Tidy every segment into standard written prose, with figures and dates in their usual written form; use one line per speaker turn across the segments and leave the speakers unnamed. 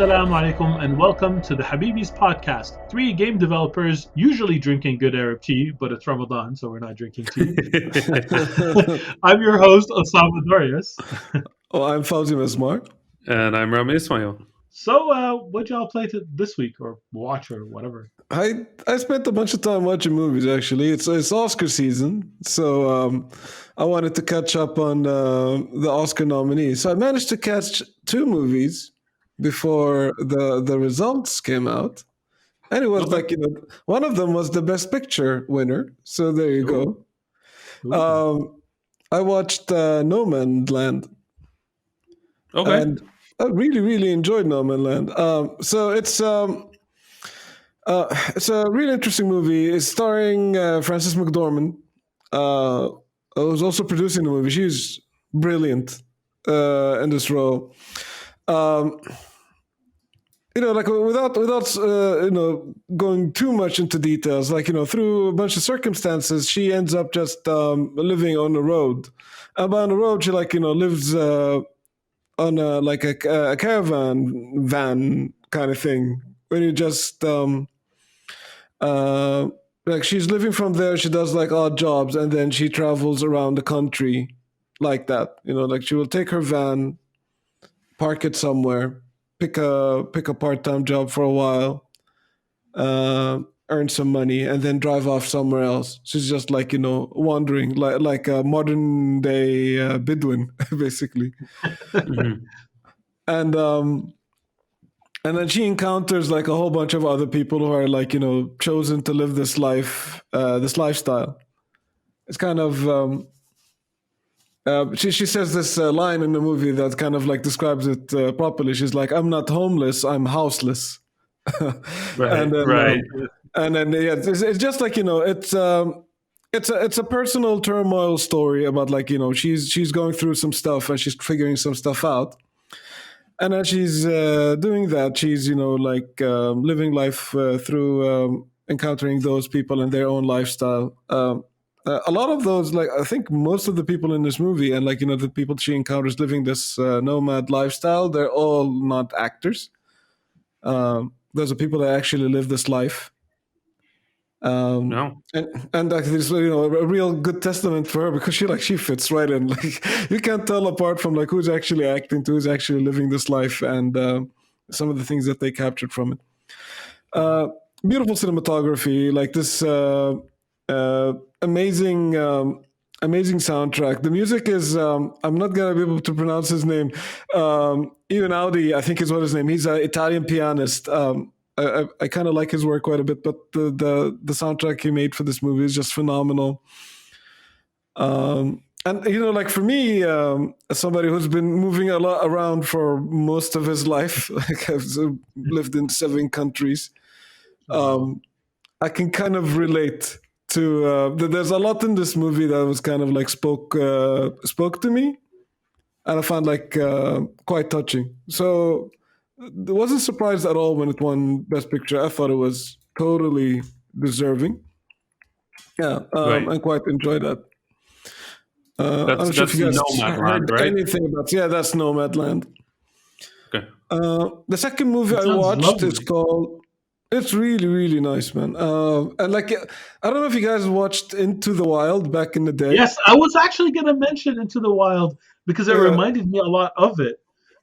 Assalamu alaikum and welcome to the Habibis podcast. 3 game developers usually drinking good Arab tea, but it's Ramadan, so we're not drinking tea. I'm your host, Osama Darius.
Oh, I'm Fawzi Mesmar.
And I'm Rami Ismail.
So, what y'all play this week or watch or whatever?
I spent a bunch of time watching movies, actually. It's Oscar season, so I wanted to catch up on the Oscar nominees. So I managed to catch 2 movies before the results came out. And it was one of them was the Best Picture winner. So there you go. I watched Nomadland.
Okay.
And I really, really enjoyed Nomadland. So it's a really interesting movie. It's starring Frances McDormand, who's also producing the movie. She's brilliant in this role. Without going too much into details, through a bunch of circumstances, she ends up just living on the road. And by on the road, she lives on a caravan van kind of thing. When you just she's living from there, she does odd jobs, and then she travels around the country like that. She will take her van, park it somewhere, pick a part-time job for a while, earn some money, and then drive off somewhere else. She's just wandering like a modern day Bedouin, basically.
Mm-hmm.
And then she encounters a whole bunch of other people who are chosen to live this life, this lifestyle. It's kind of she says this line in the movie that kind of describes it properly. She's like, "I'm not homeless, I'm houseless."
Right.
And then it's just it's a personal turmoil story about she's going through some stuff and she's figuring some stuff out. And as she's doing that, she's living life through encountering those people and their own lifestyle. A lot of those, I think most of the people in this movie and the people she encounters living this nomad lifestyle, they're all not actors. Those are people that actually live this life.
No.
And there's a real good testament for her because she fits right in. You can't tell apart from who's actually acting to who's actually living this life and some of the things that they captured from it. Beautiful cinematography, this amazing soundtrack. The music is I'm not gonna be able to pronounce his name. Even Audi, I think is what his name. He's an Italian pianist. I kind of like his work quite a bit, but the soundtrack he made for this movie is just phenomenal. And for me, as somebody who's been moving a lot around for most of his life, I've lived in 7 countries, I can kind of relate to. There's a lot in this movie that was kind of spoke to me, and I found quite touching. So. I wasn't surprised at all when it won Best Picture. I thought it was totally deserving. Yeah,
Right.
I quite enjoyed that.
That's Nomadland, right?
Anything about? Yeah, that's Nomadland.
Okay.
The second movie I watched is called. It's really, really nice, man. And I don't know if you guys watched Into the Wild back in the day.
Yes, I was actually going to mention Into the Wild because it reminded me a lot of it.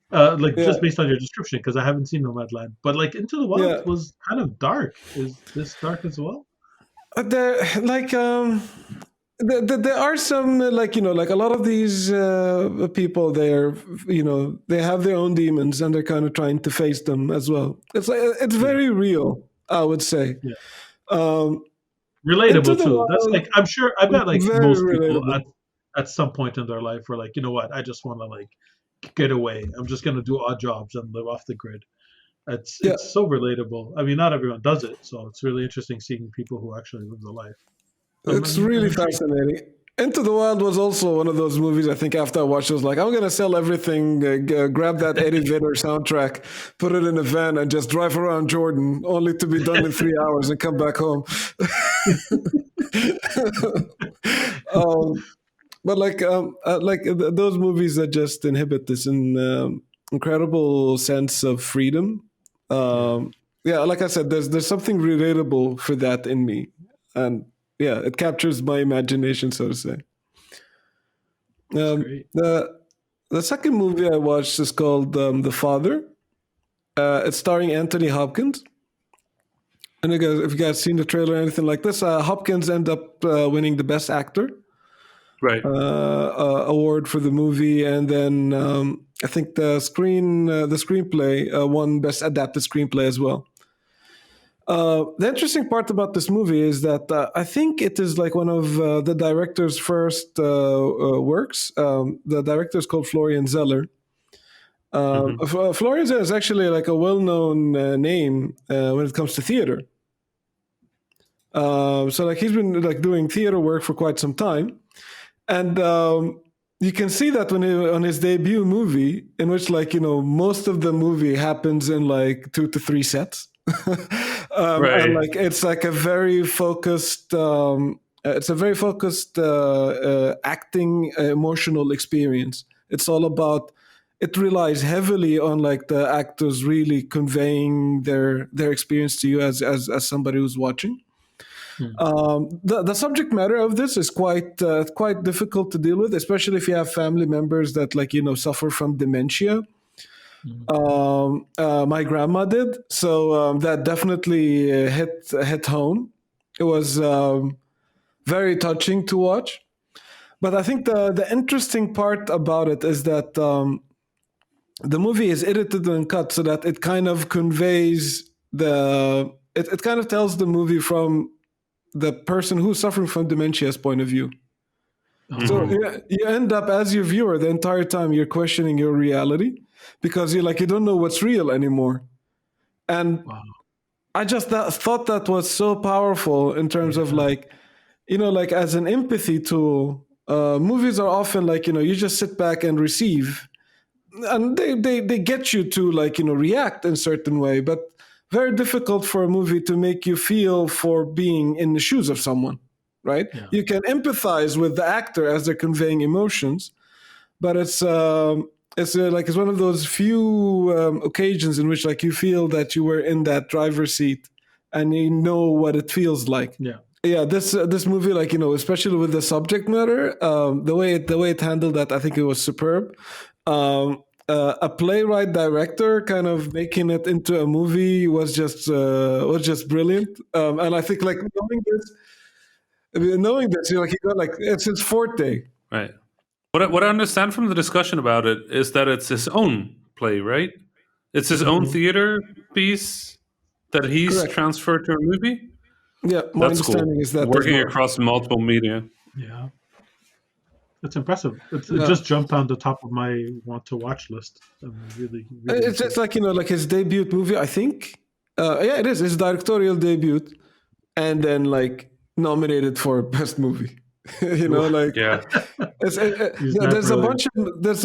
Just based on your description, because I haven't seen Nomadland, but Into the Wild was kind of dark. Is this dark as well?
There are some a lot of these people. They have their own demons and they're kind of trying to face them as well. It's very real, I would say.
Yeah. Relatable too. That's I'm sure I bet most people at some point in their life were you know what, I just want to get away. I'm just going to do odd jobs and live off the grid. It's so relatable. I mean, not everyone does it, so it's really interesting seeing people who actually live the life.
It's really fascinating. Into the Wild was also one of those movies. I think after I watched it, I was like, I'm gonna sell everything, grab that Eddie Vedder soundtrack, put it in a van, and just drive around Jordan, only to be done in 3 hours and come back home. But those movies that just inhibit this incredible sense of freedom. Like I said, there's something relatable for that in me, and it captures my imagination, so to say. The second movie I watched is called The Father. It's starring Anthony Hopkins. And if you guys seen the trailer or anything like this, Hopkins ended up winning the Best Actor award for the movie, and then I think the screenplay won Best Adapted Screenplay as well. The interesting part about this movie is that I think it is like one of the director's first works. The director is called Florian Zeller. Florian Zeller is actually like a well-known name when it comes to theater. So like he's been like doing theater work for quite some time, and you can see that when on his debut movie, in which most of the movie happens in like 2 to 3 sets. And like it's like a very focused acting emotional experience. It's all about, it relies heavily on like the actors really conveying their experience to you as somebody who's watching. The subject matter of this is quite difficult to deal with, especially if you have family members that suffer from dementia. My grandma did, so that definitely hit home. It was very touching to watch. But I think the interesting part about it is that the movie is edited and cut so that it kind of conveys it kind of tells the movie from the person who's suffering from dementia's point of view. So you end up, as your viewer, the entire time you're questioning your reality, because you don't know what's real anymore. And I just thought that was so powerful in terms of as an empathy tool. Movies are often you just sit back and receive, and they get you to react in a certain way, but very difficult for a movie to make you feel for being in the shoes of someone. Right? Yeah. You can empathize with the actor as they're conveying emotions, but it's one of those few occasions in which you feel that you were in that driver's seat and you know what it feels like. Yeah. This movie, especially with the subject matter, the way it handled that, I think it was superb. A playwright director kind of making it into a movie was just brilliant. And I think knowing this, he got it's his forte.
Right. What I understand from the discussion about it is that it's his own play, right? It's his own theater piece that he's transferred to a movie.
Yeah, my understanding is that
working across multiple media.
Yeah, it's impressive. It just jumped on the top of my want to watch list. Really
it's just his debut movie. I think. It is his directorial debut, and then nominated for best movie. There's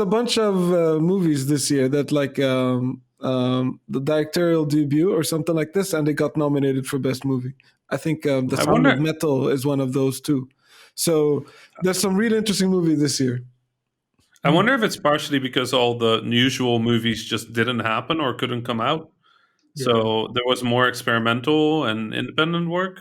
a bunch of movies this year that the directorial debut or something like this, and they got nominated for best movie. I think The Sound of Metal is one of those too. So there's some really interesting movies this year.
I wonder if it's partially because all the usual movies just didn't happen or couldn't come out. Yeah. So there was more experimental and independent work.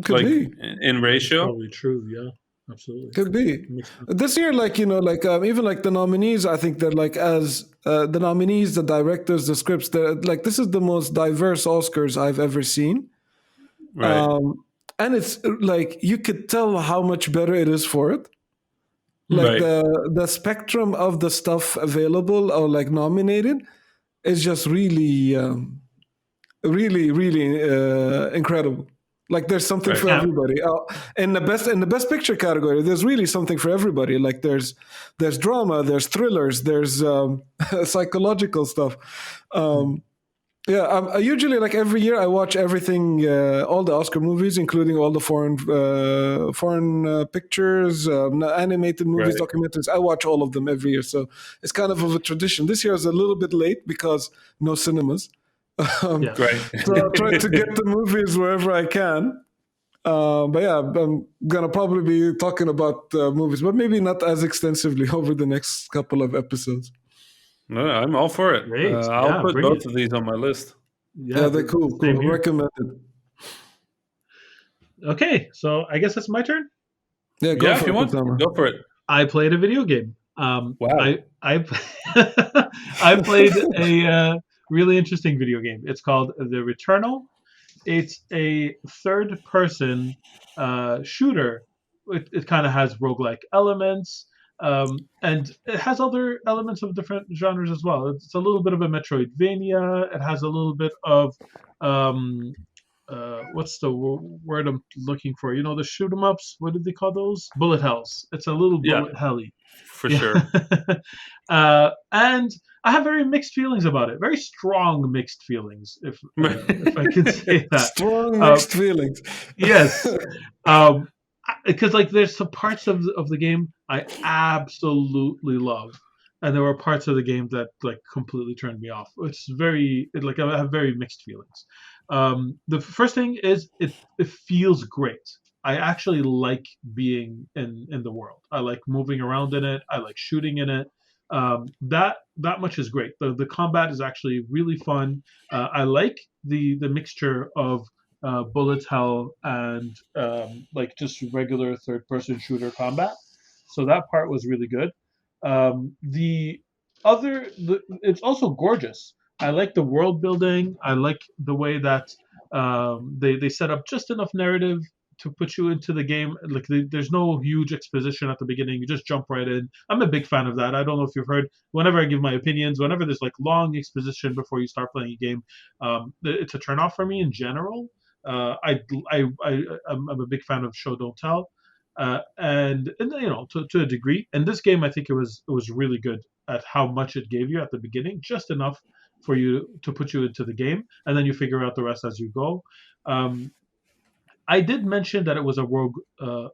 Could be
in ratio.
That's probably true. Yeah, absolutely.
Could be this year. Even the nominees. I think they're as the nominees, the directors, the scripts. They're this is the most diverse Oscars I've ever seen.
Right.
And it's you could tell how much better it is for it. The spectrum of the stuff available or nominated is just really, really incredible. There's something for everybody. In the best picture category, there's really something for everybody. There's drama, there's thrillers, there's psychological stuff. Yeah, I usually like every year I watch everything, all the Oscar movies, including all the foreign pictures, animated movies,
Right.
documentaries. I watch all of them every year, so it's kind of a tradition. This year is a little bit late because no cinemas.
Yes.
Right.
So I'll try to get the movies wherever I can. But yeah, I'm gonna probably be talking about movies, but maybe not as extensively over the next couple of episodes.
No, I'm all for it.
Great.
I'll
Yeah,
put
bring it.
both of these on my list.
Yeah,
Yeah,
they're cool.
same here.
Recommended.
Okay, so I guess it's my turn.
Yeah, go
Yeah, if
for
you
it,
want,
Osama.
go for it.
I played a video game.
Wow.
I I played a really interesting video game. It's called The Returnal. It's a third-person shooter. It kind of has roguelike elements, and it has other elements of different genres as well. It's a little bit of a Metroidvania. It has a little bit of um, what's the word I'm looking for? You know, the shoot 'em ups. What did they call those? Bullet hells. It's a little
Yeah,
bullet helly.
for
Yeah.
sure.
And I have very mixed feelings about it. Very strong mixed feelings, if I can say that.
Strong mixed feelings.
Yes, um, because like there's some parts of the game I absolutely love, and there were parts of the game that like completely turned me off. Like I have very mixed feelings. The first thing is it feels great. I actually like being in the world. I like moving around in it. I like shooting in it. That much is great. The combat is actually really fun. I like the mixture of bullet hell and like just regular third person shooter combat. So that part was really good. It's also gorgeous. I like the world building. I like the way that they set up just enough narrative to put you into the game. Like there's no huge exposition at the beginning. You just jump right in. I'm a big fan of that. I don't know if you've heard. Whenever I give my opinions, whenever there's like long exposition before you start playing a game, it's a turn off for me in general. I'm a big fan of show don't tell, and you know to a degree. In this game, I think it was really good at how much it gave you at the beginning, just enough for you to put you into the game, and then you figure out the rest as you go. Um, I did mention that it was a rogue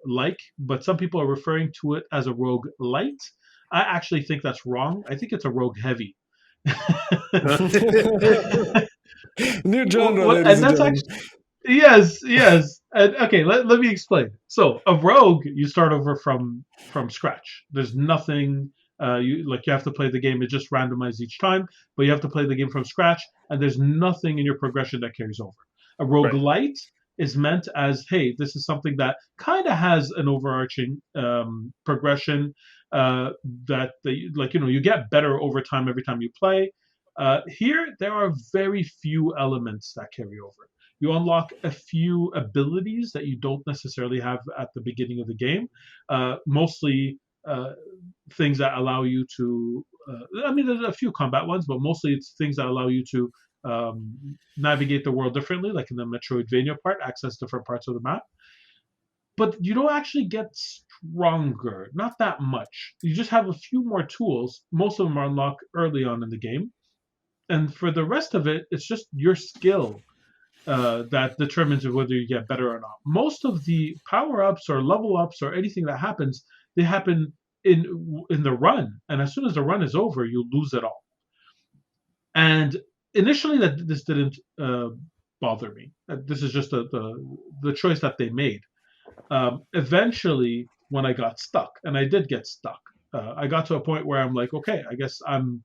like, but some people are referring to it as a rogue light. I actually think that's wrong. I think it's a rogue heavy.
New genre,
And
ladies and
that's
gentlemen.
actually yes. And, okay, let me explain. So a rogue, you start over from scratch. There's nothing. You have to play the game. It just randomized each time, but you have to play the game from scratch, and there's nothing in your progression that carries over. A rogue
Right.
light is meant as, hey, this is something that kind of has an overarching progression that like you get better over time every time you play. Here, there are very few elements that carry over. You unlock a few abilities that you don't necessarily have at the beginning of the game. Mostly things that allow you to. I mean, there's a few combat ones, but mostly it's things that allow you to navigate the world differently, like in the Metroidvania part, access different parts of the map. But you don't actually get stronger, not that much. You just have a few more tools. Most of them are unlocked early on in the game, and for the rest of it, it's just your skill that determines whether you get better or not. Most of the power ups or level ups or anything that happens, they happen in the run, and as soon as the run is over, you lose it all. And initially, that this didn't bother me. This is just the choice that they made. Eventually, when I got stuck, and I did get stuck, I got to a point where I'm like, okay, I guess I'm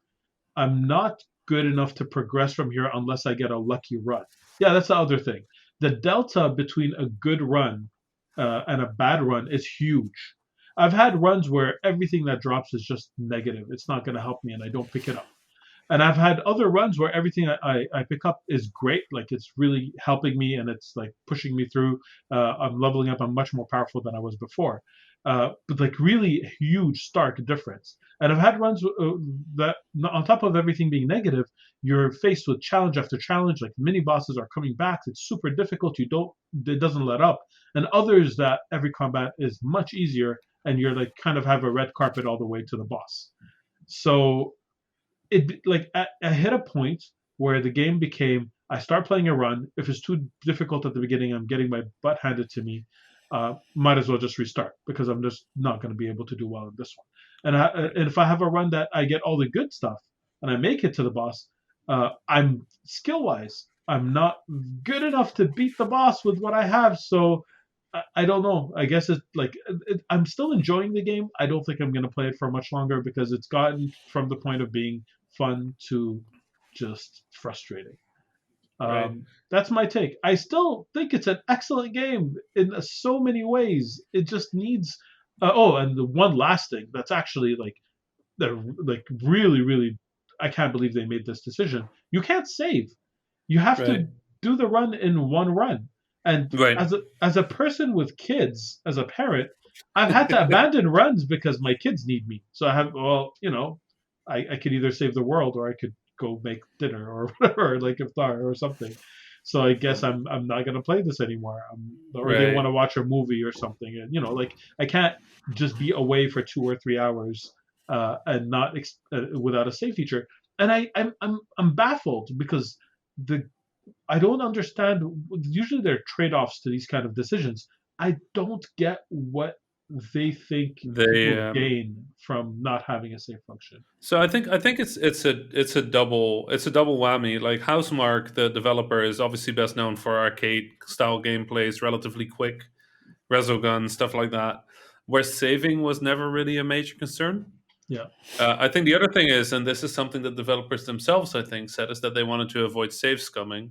not good enough to progress from here unless I get a lucky run. Yeah, that's the other thing. The delta between a good run and a bad run is huge. I've had runs where everything that drops is just negative. It's not going to help me, and I don't pick it up. And I've had other runs where everything I pick up is great, like it's really helping me and it's like pushing me through. I'm leveling up. I'm much more powerful than I was before. But like really huge, stark difference. And I've had runs that, on top of everything being negative, you're faced with challenge after challenge. Like mini bosses are coming back. It's super difficult. It doesn't let up. And others that every combat is much easier, and you're like kind of have a red carpet all the way to the boss. So I hit a point where the game became I start playing a run. If it's too difficult at the beginning, I'm getting my butt handed to me. Might as well just restart because I'm just not going to be able to do well in this one. And if I have a run that I get all the good stuff and I make it to the boss, I'm skill wise, I'm not good enough to beat the boss with what I have. So I don't know. I guess it's like I'm still enjoying the game. I don't think I'm going to play it for much longer because it's gotten from the point of being fun to just frustrating.
Right.
That's my take. I still think it's an excellent game in so many ways. It just needs. And the one last thing that's actually like really, really, I can't believe they made this decision. You can't save. You have
Right.
to do the run in one run. And
Right.
as a person with kids, as a parent, I've had to abandon runs because my kids need me. So I have, I could either save the world or I could go make dinner or whatever, like iftar or something. So I guess I'm not gonna play this anymore. Or they
Right.
want to watch a movie or something, and like I can't just be away for 2 or 3 hours and not without a save feature. And I'm baffled because I don't understand. Usually there are trade-offs to these kind of decisions. I don't get what they think people gain from not having a save function.
So I think it's a double whammy. Like Housemarque, the developer, is obviously best known for arcade style gameplays, relatively quick, resogun, stuff like that, where saving was never really a major concern.
Yeah.
I think the other thing is, and this is something that developers themselves, I think, said, is that they wanted to avoid save scumming.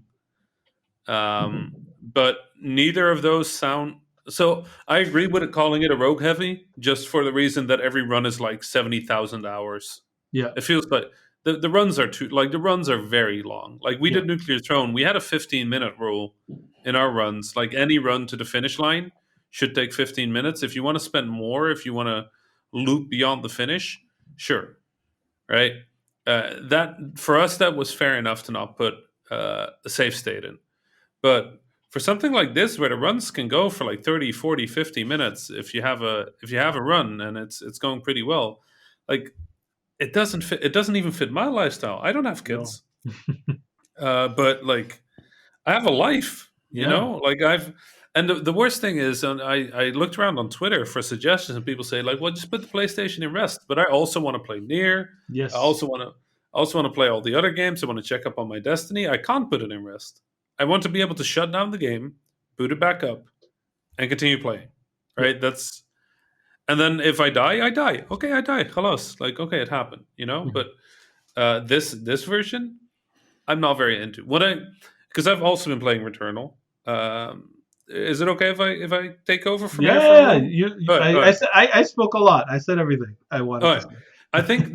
But neither of those sound. So I agree with calling it a rogue heavy, just for the reason that every run is like 70,000 hours.
Yeah.
It feels like the runs are the runs are very long. Like we did Nuclear Throne, we had a 15-minute rule in our runs. Like any run to the finish line should take 15 minutes. If you want to spend more, if you want to loop beyond the finish, sure, right? That for us, that was fair enough to not put a save state in. But for something like this, where the runs can go for like 30, 40, 50 minutes, if you have a run and it's going pretty well, like it doesn't fit. It doesn't even fit my lifestyle. I don't have kids, but like I have a life. You know, like and the worst thing is, and I looked around on Twitter for suggestions, and people say like, well, just put the PlayStation in rest. But I also want to play NieR.
Yes.
I also want to play all the other games. I want to check up on my Destiny. I can't put it in rest. I want to be able to shut down the game, boot it back up, and continue playing. Right? That's, and then if I die, I die. Okay, I die. Halas. Like, okay, it happened. You know. But this version, I'm not very into. Because I've also been playing Returnal. Is it okay if I take over from here?
I spoke a lot. I said everything I wanted to say.
I think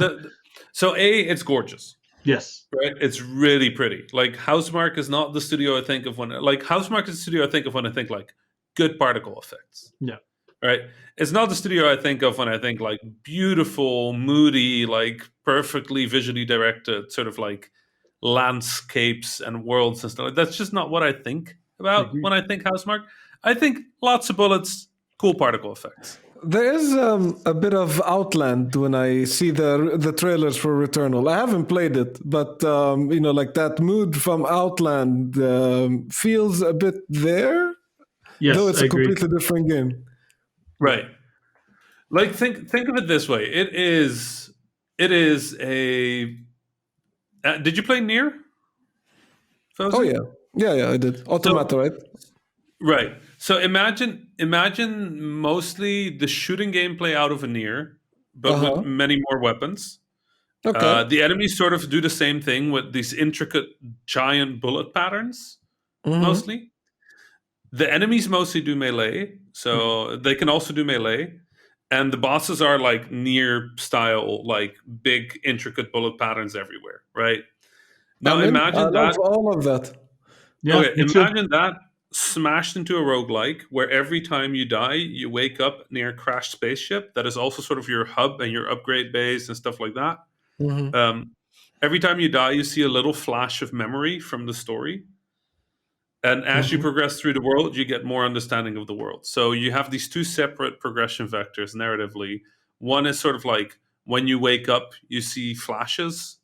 so it's gorgeous.
Yes.
Right? It's really pretty. Like Housemarque is not the studio I think of Housemarque is the studio I think of when I think like good particle effects.
Yeah.
Right? It's not the studio I think of when I think like beautiful, moody, like perfectly visually directed sort of like landscapes and worlds and stuff. Like, that's just not what I think about when I think Housemarque. I think lots of bullets, cool particle effects.
There is a bit of Outland when I see the trailers for Returnal. I haven't played it, but like that mood from Outland feels a bit there.
Yes,
though it's a completely different game.
Right. Like think of it this way. It is a. Did you play NieR?
Fauzi? Oh yeah, I did. Automata, right?
Right. So imagine mostly the shooting gameplay out of a NieR, but with many more weapons.
Okay.
The enemies sort of do the same thing with these intricate giant bullet patterns, mostly. The enemies mostly do melee, so they can also do melee. And the bosses are like NieR style, like big intricate bullet patterns everywhere, right? Now imagine that.
All of that.
Yeah,
okay, imagine that smashed into a roguelike where every time you die, you wake up near a crashed spaceship that is also sort of your hub and your upgrade base and stuff like that. Every time you die, you see a little flash of memory from the story. And as you progress through the world, you get more understanding of the world. So you have these two separate progression vectors narratively. One is sort of like when you wake up, you see flashes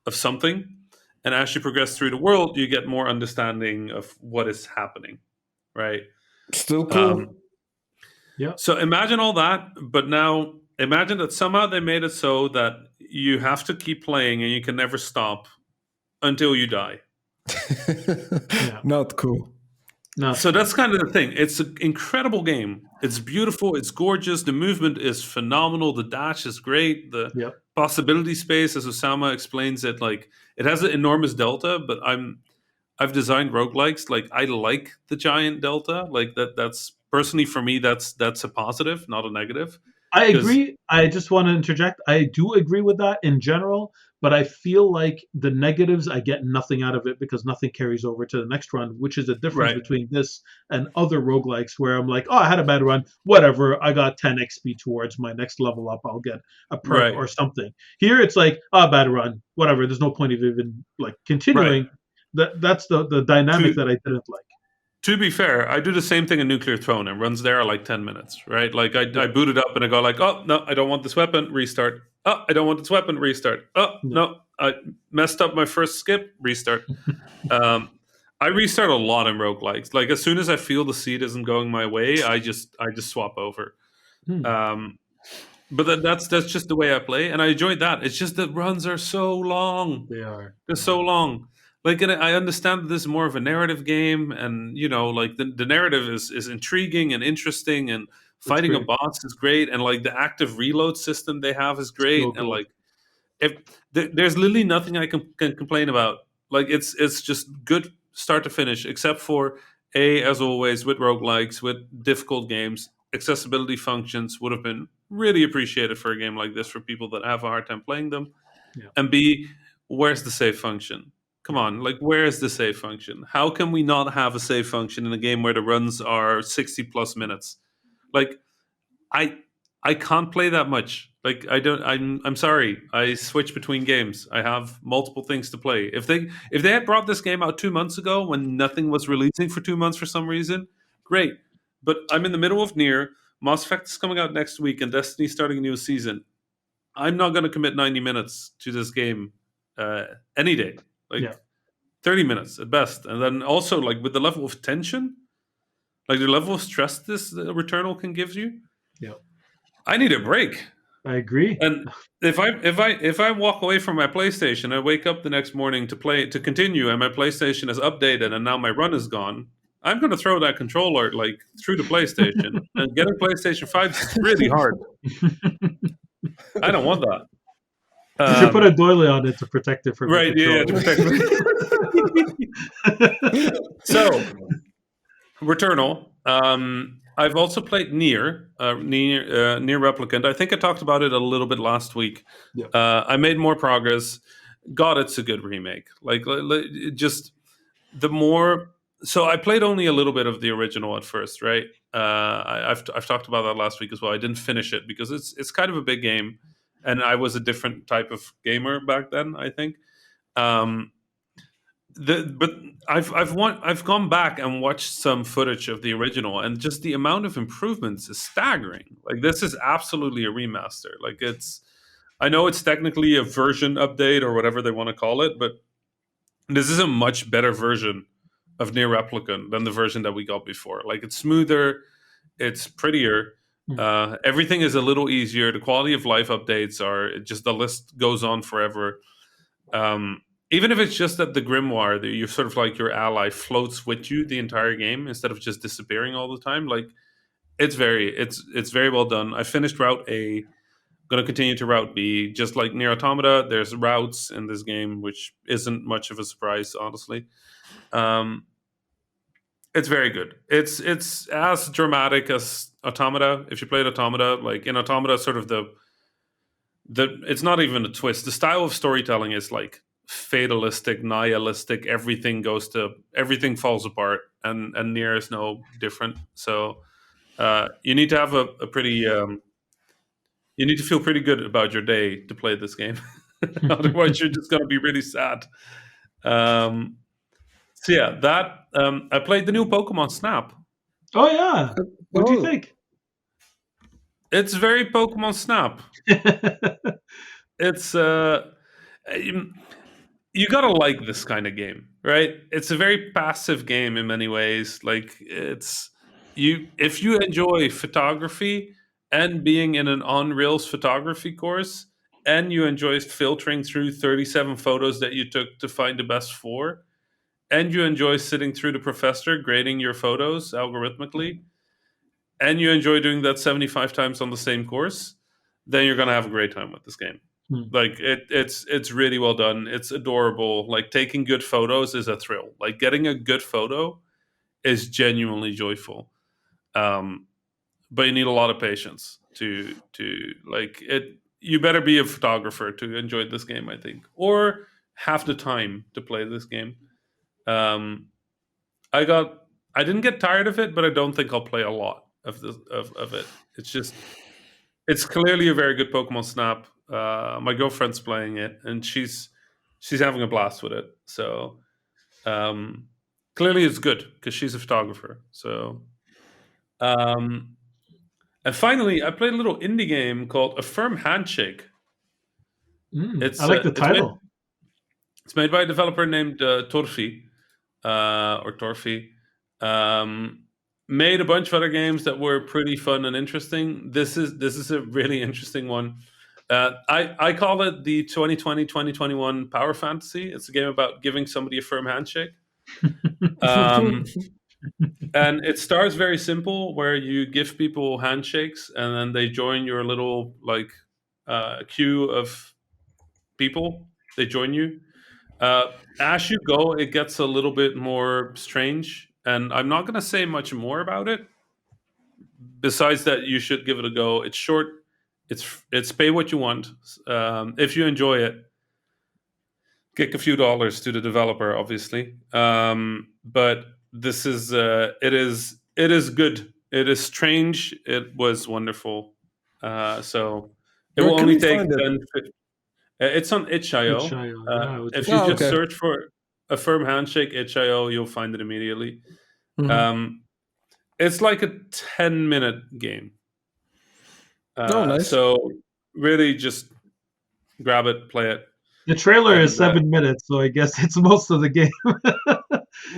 of something. and as you progress through the world, you get more understanding of what is happening, right?
Still cool.
So imagine all that, but now imagine that somehow they made it so that you have to keep playing and you can never stop until you die.
Not cool.
So that's kind of the thing. It's an incredible game. It's beautiful. It's gorgeous. The movement is phenomenal. The dash is great. The possibility space, as Osama explains it, like it has an enormous delta. But I've designed roguelikes. Like I like the giant delta. Like that's personally for me. That's a positive, not a negative.
I agree. I just want to interject. I do agree with that in general, but I feel like the negatives, I get nothing out of it because nothing carries over to the next run, which is a difference between this and other roguelikes where I'm like, oh, I had a bad run. Whatever. I got 10 XP towards my next level up. I'll get a perk or something. Here it's like, oh, bad run. Whatever. There's no point of even like continuing. That's the dynamic that I didn't like.
To be fair, I do the same thing in Nuclear Throne. It runs there like 10 minutes, right? Like I boot it up and I go like, oh, no, I don't want this weapon, restart. Oh, I don't want this weapon, restart. Oh, no, I messed up my first skip, restart. I restart a lot in roguelikes. Like as soon as I feel the seed isn't going my way, I just swap over. But that's just the way I play, and I enjoyed that. It's just that runs are so long. They're so long. Like, and I understand that this is more of a narrative game, and like the narrative is intriguing and interesting, and fighting a boss is great, and like the active reload system they have is great, and like if there's literally nothing I can complain about. Like it's just good start to finish, except for as always with roguelikes, with difficult games, accessibility functions would have been really appreciated for a game like this for people that have a hard time playing them, and B, where's the save function? Come on, like where is the save function? How can we not have a save function in a game where the runs are 60 plus minutes? Like I can't play that much. Like I'm sorry. I switch between games. I have multiple things to play. If they had brought this game out 2 months ago when nothing was releasing for 2 months for some reason, great. But I'm in the middle of NieR. Mass Effect is coming out next week and Destiny's starting a new season. I'm not going to commit 90 minutes to this game any day. Like 30 minutes at best. And then also like with the level of tension, like the level of stress this Returnal can give you. I need a break.
I agree.
And if I walk away from my PlayStation, I wake up the next morning to continue, and my PlayStation is updated and now my run is gone, I'm going to throw that controller like through the PlayStation. And getting PlayStation 5 is really hard. I don't want that.
You should put a doily on it to protect it from
to protect it. So, Returnal. I've also played NieR Replicant. I think I talked about it a little bit last week. I made more progress. God, it's a good remake. Like just the more. So I played only a little bit of the original at first, right? I've talked about that last week as well. I didn't finish it because it's kind of a big game. And I was a different type of gamer back then, I think. But I've gone back and watched some footage of the original, and just the amount of improvements is staggering. Like this is absolutely a remaster. Like I know it's technically a version update or whatever they want to call it, but this is a much better version of NieR Replicant than the version that we got before. Like it's smoother, it's prettier. Everything is a little easier. The quality of life updates are just, the list goes on forever. Even if it's just that the grimoire, that you're sort of like your ally floats with you the entire game instead of just disappearing all the time. Like it's very well done. I finished Route A. Going to continue to Route B. Just like NieR Automata, there's routes in this game, which isn't much of a surprise, honestly. It's very good. It's as dramatic as Automata. If you played Automata, like in Automata, sort of the it's not even a twist. The style of storytelling is like fatalistic, nihilistic. Everything falls apart, and NieR is no different. So you need to have a pretty you need to feel pretty good about your day to play this game. Otherwise, you're just going to be really sad. So yeah, that I played the new Pokémon Snap.
Oh yeah, what do you think?
It's very Pokémon Snap. It's you gotta like this kind of game, right? It's a very passive game in many ways. Like if you enjoy photography and being in an on rails photography course, and you enjoy filtering through 37 photos that you took to find the best four, and you enjoy sitting through the professor grading your photos algorithmically, and you enjoy doing that 75 times on the same course, then you're gonna have a great time with this game. Like it's really well done. It's adorable. Like taking good photos is a thrill. Like getting a good photo is genuinely joyful. But you need a lot of patience to like it. You better be a photographer to enjoy this game, I think, or have the time to play this game. I didn't get tired of it, but I don't think I'll play a lot of it. It's clearly a very good Pokemon Snap. My girlfriend's playing it, and she's having a blast with it. So clearly, it's good because she's a photographer. So, and finally, I played a little indie game called A Firm Handshake.
I like the title.
It's made by a developer named Torfi or Torfi. Made a bunch of other games that were pretty fun and interesting. This is a really interesting one. I call it the 2020-2021 Power Fantasy. It's a game about giving somebody a firm handshake. And it starts very simple, where you give people handshakes, and then they join your little like queue of people. They join you. As you go, it gets a little bit more strange. And I'm not going to say much more about it. Besides that, you should give it a go. It's short. It's pay what you want. If you enjoy it, kick a few dollars to the developer, obviously. But this is it is good. It is strange. It was wonderful. So it will only take 10. It's on itch.io. If you just search for A Firm Handshake itch.io, you'll find it immediately. It's like a 10-minute game.
Nice.
So really just grab it, play it.
The trailer is 7 minutes, so I guess it's most of the game.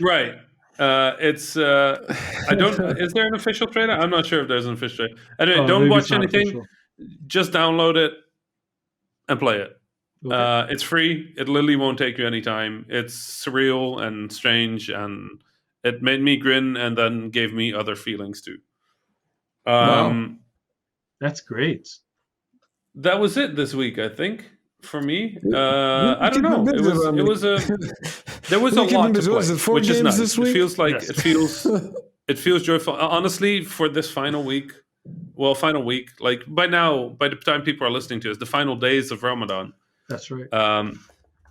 Right. It's I don't is there an official trailer? I'm not sure if there's an official trailer. Anyway, don't watch anything. Official. Just download it and play it. Okay. It's free. It literally won't take you any time. It's surreal and strange, and it made me grin and then gave me other feelings too.
Wow.
That's great.
That was it this week, I think, for me. I don't know. There was a lot to play, which is nice. This week? It feels like it feels joyful. Honestly, for this final week, like by the time people are listening to us, the final days of Ramadan.
That's right.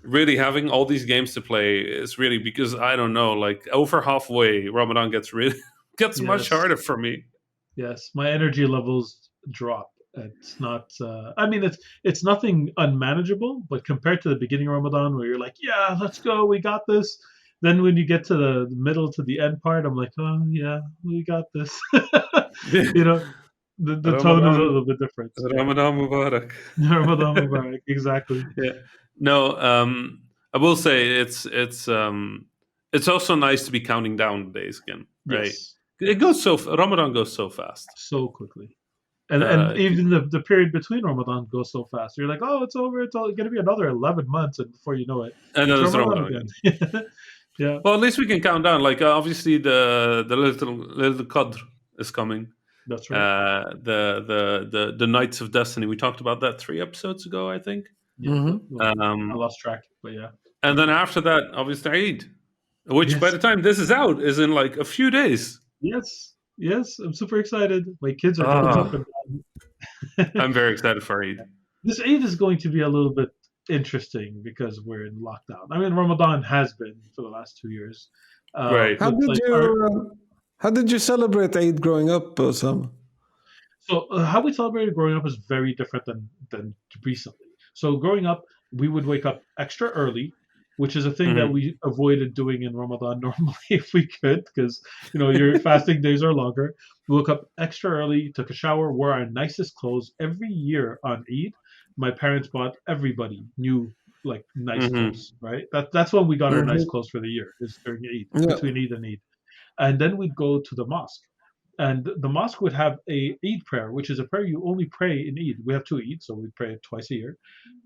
Really having all these games to play is really, because I don't know, like over halfway, Ramadan gets much harder for me.
Yes, my energy levels drop. It's not. I mean, it's nothing unmanageable, but compared to the beginning of Ramadan, where you're like, yeah, let's go, we got this. Then when you get to the middle to the end part, I'm like, oh yeah, we got this. You know. The tone is a little bit different.
Ramadan Mubarak.
Ramadan Mubarak, exactly.
Yeah. No, I will say it's also nice to be counting down the days again, right? Yes. Ramadan goes so fast.
So quickly. And even the period between Ramadan goes so fast. You're like, oh, it's over. It's going to be another 11 months, and before you know it,
and then it's Ramadan again. Yeah. Well, at least we can count down. Like obviously the little Qadr is coming.
That's right.
The Knights of Destiny. We talked about that 3 episodes ago, I think.
Yeah. I lost track, but yeah.
And then after that, obviously Eid, which by the time this is out is in like a few days.
Yes, I'm super excited. My kids are up and down.
I'm very excited for Eid.
This Eid is going to be a little bit interesting because we're in lockdown. I mean, Ramadan has been for the last 2 years.
Right.
How did you celebrate Eid growing up, Sam?
So how we celebrated growing up is very different than recently. So growing up, we would wake up extra early, which is a thing that we avoided doing in Ramadan normally if we could, because your fasting days are longer. We woke up extra early, took a shower, wore our nicest clothes. Every year on Eid, my parents bought everybody new like nice
Mhm.
clothes, right? That's when we got our nice
Mhm.
clothes for the year, is during Eid,
Yeah.
between Eid and Eid. And then we'd go to the mosque. And the mosque would have a Eid prayer, which is a prayer you only pray in Eid. We have two Eids, so we pray it twice a year.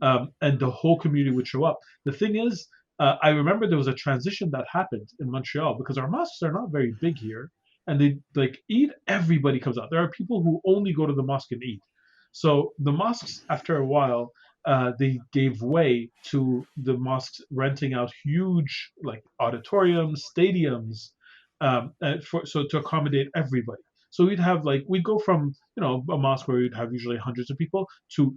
And the whole community would show up. The thing is, I remember there was a transition that happened in Montreal because our mosques are not very big here, and they like Eid. Everybody comes out. There are people who only go to the mosque in Eid. So the mosques, after a while, they gave way to the mosques renting out huge like auditoriums, stadiums, so to accommodate everybody. So we'd go from a mosque where we'd have usually hundreds of people to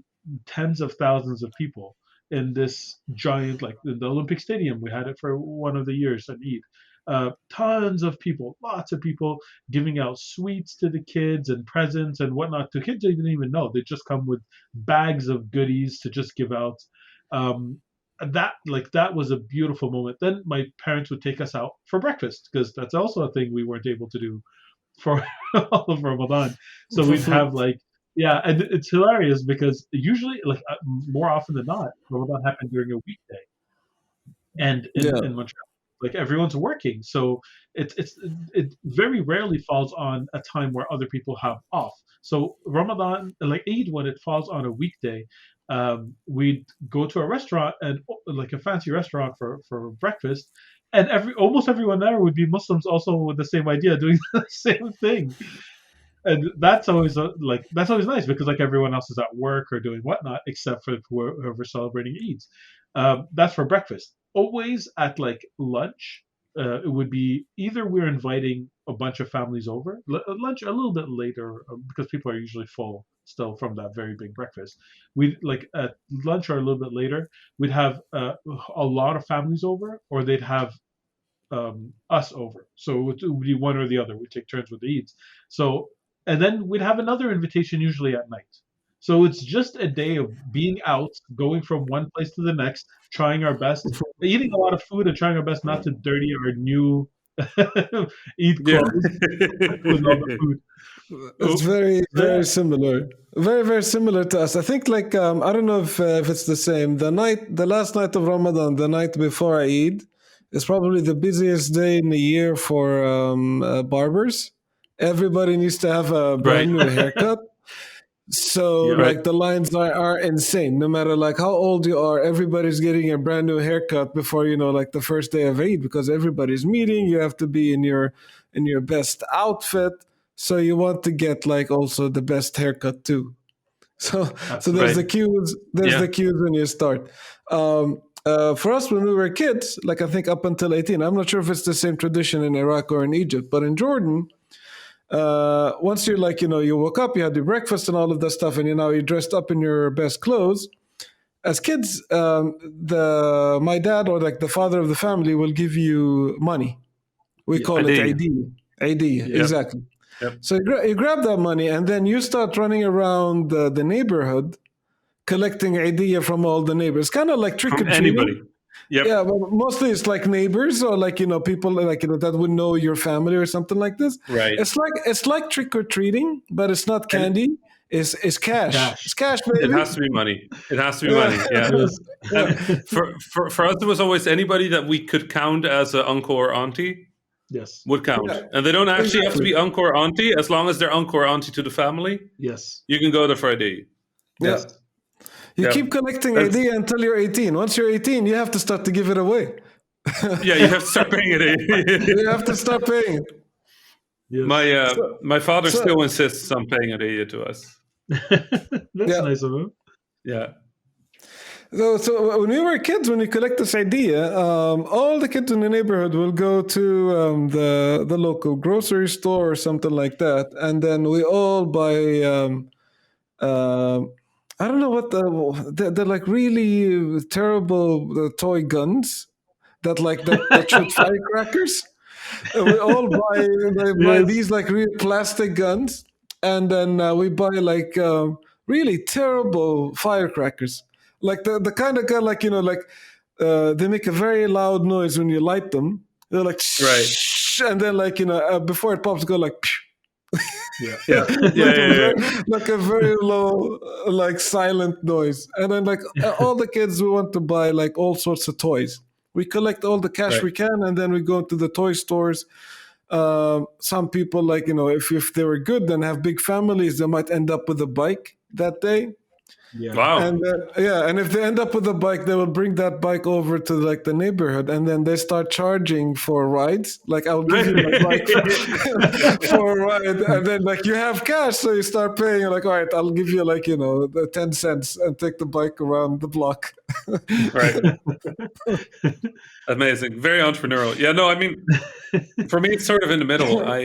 tens of thousands of people in this giant, like in the Olympic Stadium. We had it for one of the years at Eid. Tons of people, lots of people giving out sweets to the kids and presents and whatnot. The kids didn't even know. They just come with bags of goodies to just give out. Um, that was a beautiful moment. Then my parents would take us out for breakfast because that's also a thing we weren't able to do for all of Ramadan. So we'd have like, yeah, and it's hilarious because usually, like more often than not, Ramadan happened during a weekday, and
Yeah.
in Montreal, like everyone's working, so it very rarely falls on a time where other people have off. So Ramadan, like Eid, when it falls on a weekday, we'd go to a restaurant and like a fancy restaurant for breakfast, and almost everyone there would be Muslims also with the same idea, doing the same thing. And that's always nice because like everyone else is at work or doing whatnot except for whoever's celebrating Eid. That's for breakfast. Always at like lunch, it would be either we're inviting a bunch of families over. Lunch a little bit later because people are usually full still from that very big breakfast. We like at lunch or a little bit later, we'd have a lot of families over, or they'd have us over. So it would be one or the other. We'd take turns with the Eids. So, and then we'd have another invitation usually at night. So it's just a day of being out, going from one place to the next, trying our best, eating a lot of food and trying our best not to dirty our new Eid
Yeah.
clothes with all the food.
It's very,
So yeah,
very similar. Very, very similar to us. I think, like, I don't know if it's the same. The last night of Ramadan, the night before Eid, is probably the busiest day in the year for barbers. Everybody needs to have a
Right.
brand new haircut. So,
yeah,
Right.
like, the lines are insane. No matter like how old you are, everybody's getting a brand new haircut before like the first day of Eid, because everybody's meeting. You have to be in your best outfit, so you want to get like also the best haircut too. So there's
absolutely.
Right.
the cues. There's
Yeah.
the cues when you start. For us, when we were kids, like I think up until 18, I'm not sure if it's the same tradition in Iraq or in Egypt, but in Jordan, once you're like, you woke up, you had your breakfast and all of that stuff, and you're dressed up in your best clothes. As kids, the my dad or like the father of the family will give you money. We
Yeah,
call it
ID.
ID,
yeah,
Yep.
exactly.
Yep.
So you grab that money and then you start running around the neighborhood collecting idea from all the neighbors, kind of like trick or
From
treating.
anybody. Yep.
Yeah, but mostly it's like neighbors or like people like that would know your family or something like this.
Right.
It's like trick or treating, but it's not
And
candy. It's cash. It's
cash.
cash,
it
baby.
has to be money. It has to be
Yeah,
money. Yeah.
Yes.
yeah,
And for us, it was always anybody that we could count as an uncle or auntie
Yes.
would count.
yeah,
And they don't actually have to
exactly.
be uncle or auntie. As long as they're uncle or auntie to the family,
Yes.
you can go there for ID.
Yeah,
Yes.
you
Yeah.
keep collecting
That's,
idea until you're 18. Once you're 18, you have to start to give it away.
yeah, you have to start paying it.
You have to start paying it.
Yes.
My father
So
still insists on paying it to us.
That's
yeah.
nice of him.
Yeah.
So when we were kids, when we collect this idea, all the kids in the neighborhood will go to the local grocery store or something like that, and then we all buy. Uh, I don't know what they're like really terrible toy guns that shoot firecrackers. We all buy
Yes.
these like real plastic guns, and then we buy like really terrible firecrackers, like the kind of gun like they make a very loud noise when you light them. They're like
Right.
shh, and then like before it pops, go like. Phew.
Yeah.
Yeah,
like a very low, like silent noise. And then like all the kids, we want to buy like all sorts of toys. We collect all the cash
Right.
we can, and then we go to the toy stores. Some people, like, if they were good and have big families, they might end up with a bike that day.
Yeah.
Wow.
And and if they end up with a bike, they will bring that bike over to like the neighborhood, and then they start charging for rides. Like, I'll give you my bike for a ride, and then like you have cash, so you start paying. You're like, all right, I'll give you like the 10 cents and take the bike around the block.
Right. Amazing. Very entrepreneurial. Yeah, no, I mean, for me, it's sort of in the middle. I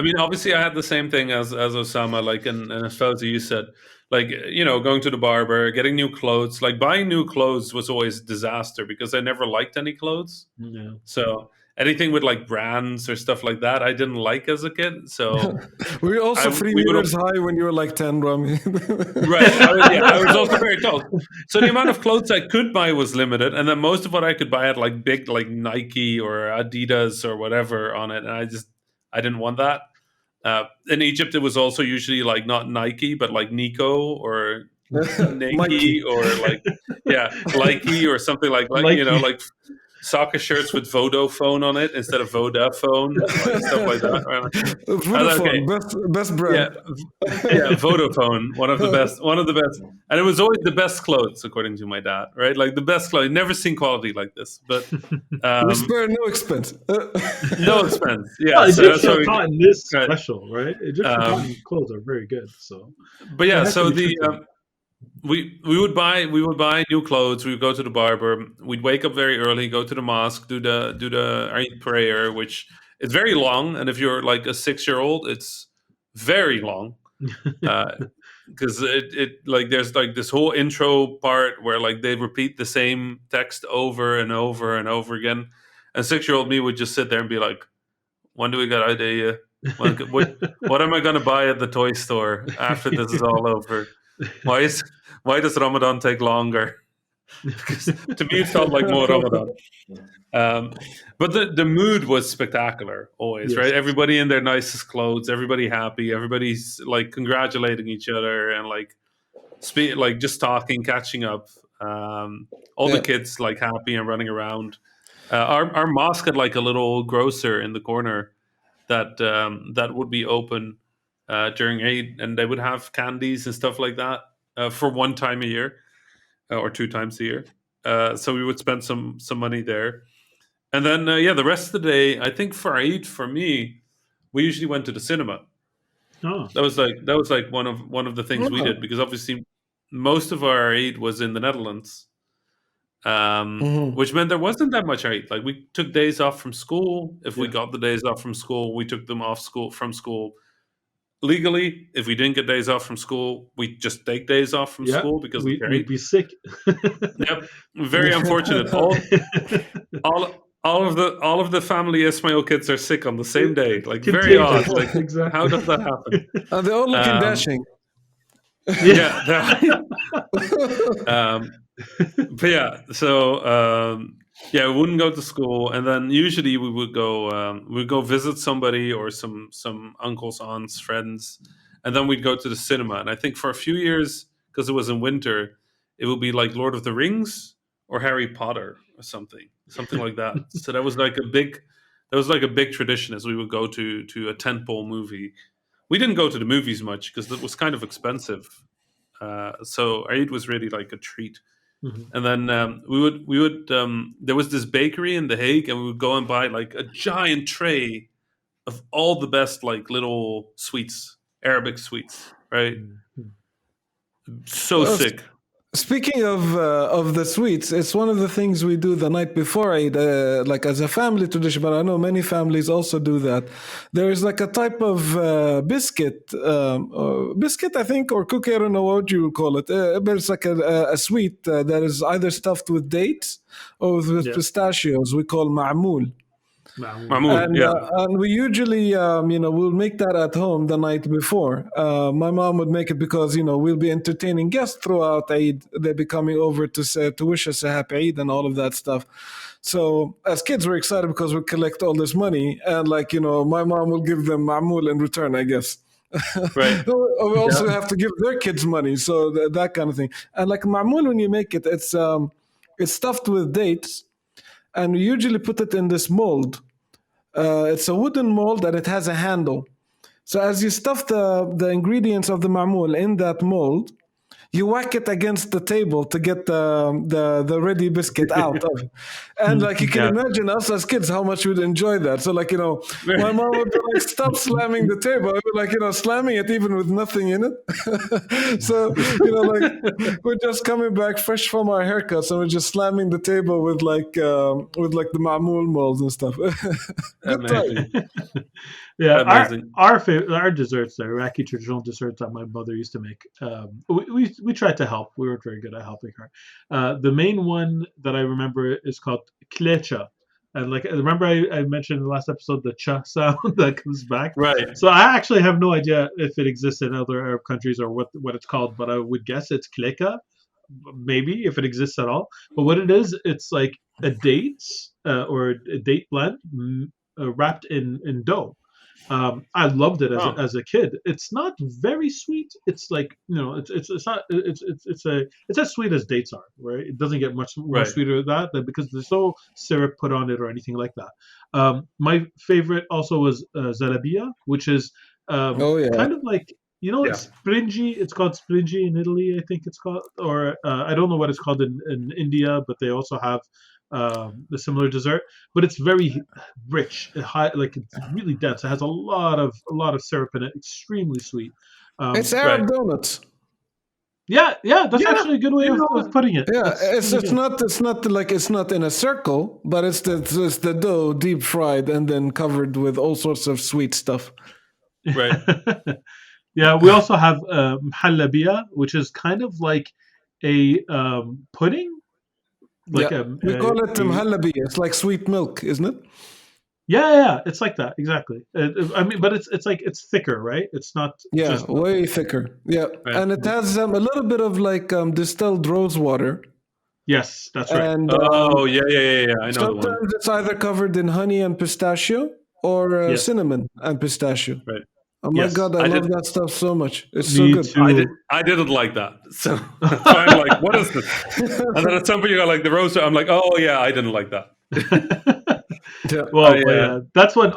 mean, obviously, I had the same thing as Osama, like, and as Fauzi, you said, like, going to the barber, getting new clothes. Like, buying new clothes was always a disaster because I never liked any clothes.
No.
So anything with like brands or stuff like that, I didn't like as a kid. So
Were you also
we
3
would-
years high when you were like 10, Rami?
right. I was also very tall. So the amount of clothes I could buy was limited, and then most of what I could buy had like big like Nike or Adidas or whatever on it, and I didn't want that. In Egypt, it was also usually like not Nike, but like Nico or Nike
Mikey.
or like Likey or something like
Likey.
like soccer shirts with Vodafone on it instead of Vodafone, like stuff like that. Right?
Vodafone, best brand.
Yeah, Vodafone, one of the best, and it was always the best clothes, according to my dad. Right, like the best clothes. Never seen quality like this, but
We spare no expense.
no expense. Yeah,
Well,
so
Egyptian cotton is
right.
special, right? Egyptian cotton clothes are very good. So,
But yeah,
It has
so
to be
the
tricky.
we would buy new clothes. We would go to the barber. We'd wake up very early, go to the mosque, do the Eid prayer, which is very long. And if you're like a 6-year-old, it's very long because it like there's like this whole intro part where like they repeat the same text over and over and over again. And 6-year-old me would just sit there and be like, "When do we get idea? What am I going to buy at the toy store after this is all over? Why does Ramadan take longer?" Because to me, it felt like more Ramadan. But the mood was spectacular always,
Yes.
right? Everybody in their nicest clothes, everybody happy, everybody's like congratulating each other and like like just talking, catching up. All the kids like happy and running around. Our mosque had like a little grocer in the corner that would be open during Eid, and they would have candies and stuff like that for one time a year or 2 times a year. So we would spend some money there, and then the rest of the day, I think for Eid for me, we usually went to the cinema.
Oh,
That was like one of the things we did because obviously most of our Eid was in the Netherlands. Which meant there wasn't that much Eid. Like we took days off from school. If we
Yeah.
got the days off from school, we took them from school legally. If we didn't get days off from school, we just take days off from
yeah.
school because
We'd
of Eid.
be sick.
Yep, very unfortunate. All of the family Ismail kids are sick on the same day. Like very odd.
Contagious.
Like
Exactly.
how does that happen?
They're all looking dashing.
Yeah. But yeah, so we wouldn't go to school, and then usually we would go visit somebody or some uncles, aunts, friends, and then we'd go to the cinema. And I think for a few years, because it was in winter, it would be like Lord of the Rings or Harry Potter or something like that. So that was like a big tradition, as we would go to a tentpole movie. We didn't go to the movies much because it was kind of expensive. So Eid was really like a treat.
Mhm.
And then we would there was this bakery in The Hague, and we would go and buy like a giant tray of all the best like little sweets, Arabic sweets, right? So
Well,
sick.
Speaking of the sweets, it's one of the things we do the night before Eid, like as a family tradition. But I know many families also do that. There is like a type of biscuit, I think, or cookie. I don't know what you would call it. But it's like a sweet that is either stuffed with dates or with
Yeah.
pistachios. We call ma'moul.
Mahmoud,
And we usually, we'll make that at home the night before. My mom would make it because, we'll be entertaining guests throughout Eid. They'll be coming over to wish us a happy Eid and all of that stuff. So as kids, we're excited because we collect all this money. And my mom will give them ma'moul in return, I guess.
Right.
We also have to give their kids money, so that kind of thing. And like ma'moul, when you make it, it's stuffed with dates, and we usually put it in this mold. It's a wooden mold and it has a handle. So as you stuff the ingredients of the ma'moul in that mold, you whack it against the table to get the ready biscuit out of it. And like you can imagine us as kids how much we'd enjoy that. So like, my mom would be like, stop slamming the table. I'd be like, slamming it even with nothing in it. So, like we're just coming back fresh from our haircuts and we're just slamming the table with like the ma'moul molds and stuff. Good time.
Yeah,
Amazing.
our desserts, the Iraqi traditional desserts that my mother used to make. We tried to help. We weren't very good at helping her. The main one that I remember is called klecha, and like remember I mentioned in the last episode the cha sound that comes back.
Right.
So I actually have no idea if it exists in other Arab countries or what it's called, but I would guess it's kleka, maybe if it exists at all. But what it is, it's like a dates or a date blend wrapped in dough. I loved it as a kid. It's not very sweet. It's like it's not it's as sweet as dates are, right? It doesn't get much more sweeter than that because there's no syrup put on it or anything like that. My favorite also was zalabia, which is kind of like it's springy. It's called springy in Italy, I think it's called, or I don't know what it's called in India, but they also have the similar dessert, but it's very rich, high, like it's really dense. It has a lot of syrup in it, extremely sweet.
It's Arab donuts.
Yeah, that's actually a good way of putting it.
Yeah, it's not in a circle, but it's the dough deep fried and then covered with all sorts of sweet stuff.
Right.
Yeah, we also have mahallabia, which is kind of like a pudding.
We call it mahalabi. It's like sweet milk, isn't it?
Yeah, it's like that exactly. But it's thicker, right? It's not.
Yeah, way thicker. Yeah, right. And it has a little bit of like distilled rose water.
Yes, that's right.
And, yeah. I know.
Sometimes it's either covered in honey and pistachio or cinnamon and pistachio.
Right.
Oh my God, I love that stuff so much. It's so good.
Too. I didn't like that. So I'm like, what is this? And then at some point you got like the roast. I'm like, oh yeah, I didn't like that.
That's what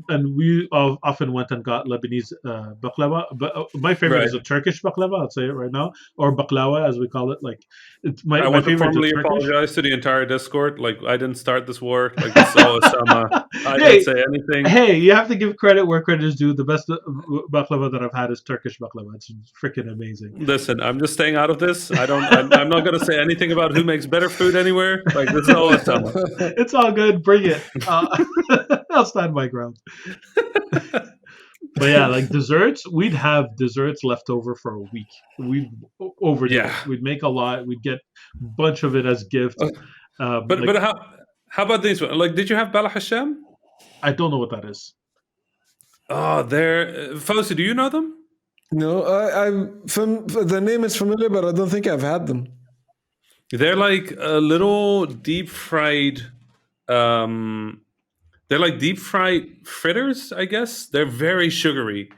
and we often went and got Lebanese baklava. But my favorite is a Turkish baklava. I'll say it right now, or baklawa as we call it. Like
I want to formally apologize to the entire Discord. Like I didn't start this war. Like this is all Osama. I didn't say anything.
Hey, you have to give credit where credit is due. The best baklava that I've had is Turkish baklava. It's freaking amazing.
Listen, I'm just staying out of this. I'm not going to say anything about who makes better food anywhere. Like this is all Osama.
It's all good. Bring it. I'll stand my ground. But yeah, like desserts, we'd have desserts left over for a week. We'd overdo it. We'd make a lot. We'd get a bunch of it as gifts.
But how about this one? Like, did you have Bala Hasham?
I don't know what that is.
Oh, Fauzi, do you know them?
No, the name is familiar, but I don't think I've had them.
They're like a little deep fried. They're like deep fried fritters, I guess. They're very sugary.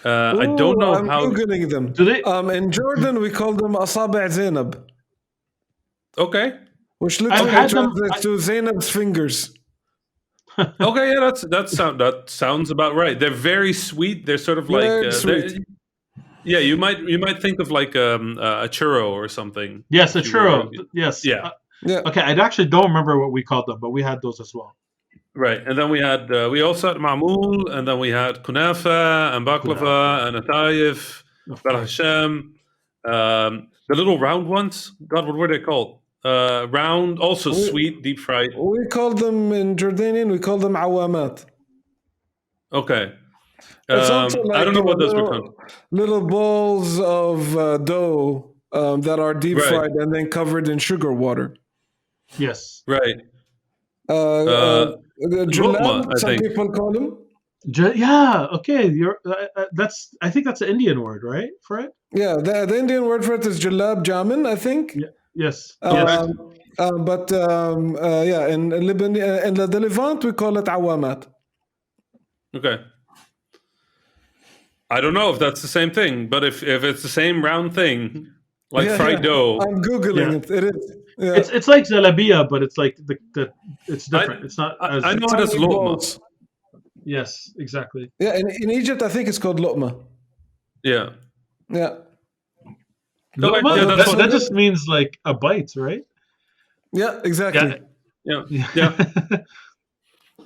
I don't know
I'm
how.
Googling them.
Do they?
In Jordan, we call them asabi' Zainab.
Okay.
Which literally translates to Zainab's fingers.
Okay, yeah, that sounds about right. They're very sweet. They're sort of like
sweet.
Yeah, you might think of like a churro or something.
Yes, a churro. Yes.
Yeah.
Okay, I actually don't remember what we called them, but we had those as well.
Right, and then we also had ma'moul, and then we had kunafa and baklava and atayef, Bala Hasham, the little round ones. God, what were they called? Round, also sweet, deep fried.
We call them in Jordanian. We call them awamat.
Okay. It's also like I don't know what those were called.
Little balls of dough that are deep fried and then covered in sugar water.
Yes.
Right.
Jalab, some people call them.
Yeah. Okay. I think that's an Indian word, right? For it.
Yeah. The Indian word for it is jalab jamin, I think.
Yeah. Yes.
But in Lebanon, in the Levant, we call it awamat.
Okay. I don't know if that's the same thing, but if it's the same round thing, like fried dough,
I'm googling it. It is. Yeah.
It's like zalabia, but it's like it's different. It's not as
I know it as
tiny
lotma.
balls.
yes, exactly.
Yeah, in Egypt, I think it's called lotma.
Yeah.
Yeah.
Lukma?
Yeah, that's
that just means like a bite, right?
Yeah, exactly.
Yeah.